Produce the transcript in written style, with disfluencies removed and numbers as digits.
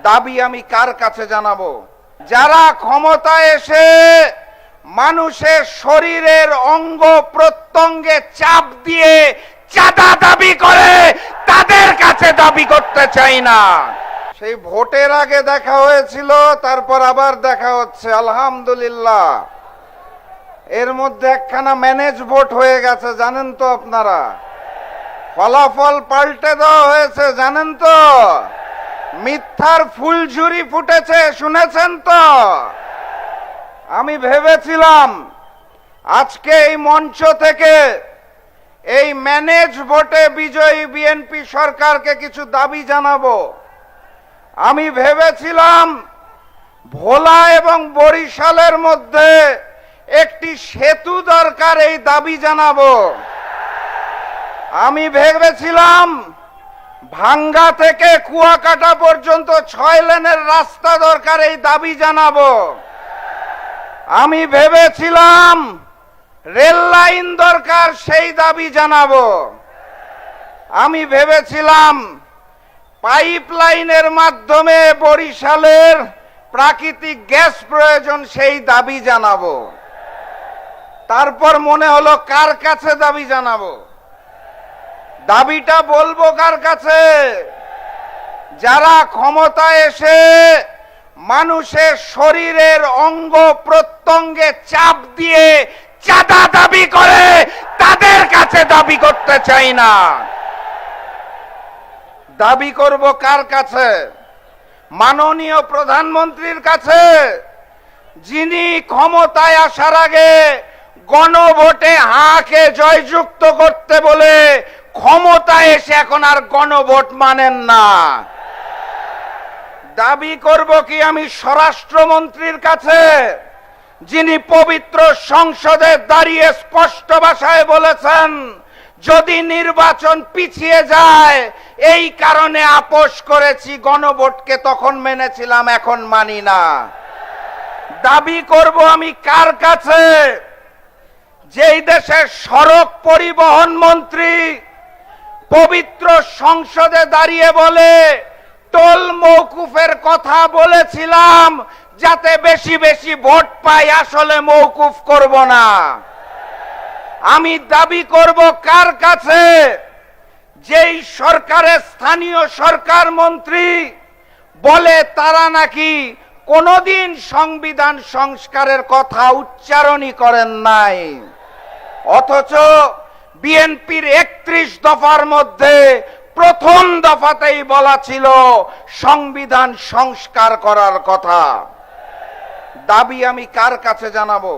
দাবি আমি কার কাছে জানাবো? যারা ক্ষমতায় এসে মানুষের শরীরের অঙ্গ প্রত্যঙ্গে চাপ দিয়ে চাঁদা দাবি করে, তাদের কাছে দাবি করতে চাই না। সেই ভোটের আগে দেখা হয়েছিল, তারপর আবার দেখা হচ্ছে, আলহামদুলিল্লাহ। এর মধ্যে একখানা ম্যানেজ ভোট হয়ে গেছে, জানেন তো আপনারা? ফলাফল পাল্টে দেওয়া হয়েছে, জানেন তো? মিথ্যার ফুলঝুরি ফুটেছে, শুনেছেন তো? আমি ভেবেছিলাম আজকে এই মঞ্চ থেকে এই ম্যানেজ ভোটে বিজয়ী বিএনপি সরকারকে কিছু দাবি জানাবো। আমি ভেবেছিলাম ভোলা এবং বরিশালের মধ্যে একটি সেতু দরকার, এই দাবি জানাবো। আমি ভেবেছিলাম ভাঙ্গা থেকে কুয়াকাটা পর্যন্ত 6 লেনের রাস্তা দরকার, এই দাবি জানাবো। আমি ভেবেছিলাম রেল লাইন দরকার, সেই দাবি জানাবো। আমি ভেবেছিলাম পাইপ লাইনের মাধ্যমে বরিশালের প্রাকৃতিক গ্যাস প্রয়োজন, সেই দাবি জানাবো। তারপর মনে হলো কার কাছে দাবি জানাবো? দাবিটা বলবো কার কাছে? যারা ক্ষমতায় এসে মানুষের শরীরের অঙ্গ প্রত্যঙ্গে চাপ দিয়ে চাঁদা দাবি করে, তাদের কাছে দাবি করতে চাই না। দাবি করব কার কাছে? মাননীয় প্রধানমন্ত্রীর কাছে, যিনি ক্ষমতায় আসার আগে গণভোটে হাকে জয়যুক্ত করতে বলে ক্ষমতায় এসে এখন আর গণভোট মানেন না। দাবি করব কি আমি স্বরাষ্ট্রমন্ত্রীর কাছে, যিনি পবিত্র সংসদে দাঁড়িয়ে স্পষ্ট ভাষায় বলেছেন যদি নির্বাচন পিছিয়ে যায় এই কারণে আপোষ করেছি, গণভোটকে তখন মেনেছিলাম, এখন মানি না। দাবি করব আমি কার কাছে? যেই দেশের সড়ক পরিবহন মন্ত্রী পবিত্র সংসদে দাঁড়িয়ে বলে টোল মওকুফের কথা বলেছিলাম যাতে বেশি বেশি ভোট পাই, আসলে মওকুফ করব না। আমি দাবি করব কার কাছে? যেই সরকারের স্থানীয় সরকার মন্ত্রী বলে তারা নাকি কোনোদিন সংবিধান সংস্কারের কথা উচ্চারণই করেন নাই, অথচ বিএনপির 31 দফার মধ্যে প্রথম দফাতেই বলা ছিল সংবিধান সংস্কার করার কথা। দাবি আমি কার কাছে জানাবো?